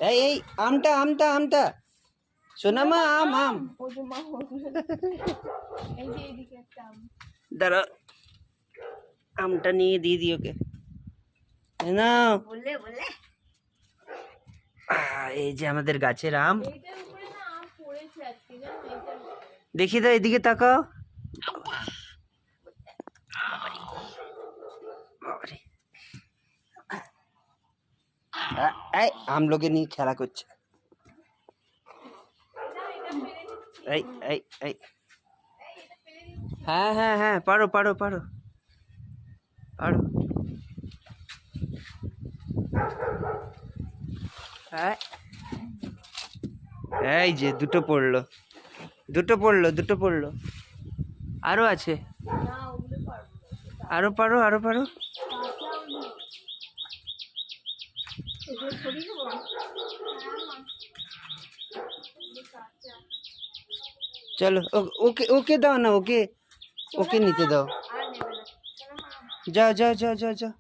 এই আমটা আমটা আমটা শোনা মা, আম আম দাঁড়া, আমটা নিয়ে দিয়ে দিই ওকে না। এই যে আমাদের গাছের আম, দেখি তো এদিকে তাকাও। এই আমলোকে নিয়ে খেলা করছে। এই এই এই হ্যাঁ হ্যাঁ হ্যাঁ, পারো পারো পারো পারো। এই যে দুটো পড়লো, দুটো পড়লো, দুটো পড়লো। আরো আছে, আরো পারো, আরো পারো। চলো ওকে ওকে দাও না, ওকে ওকে নিতে দাও। যাও যাও যাও যাও যাও।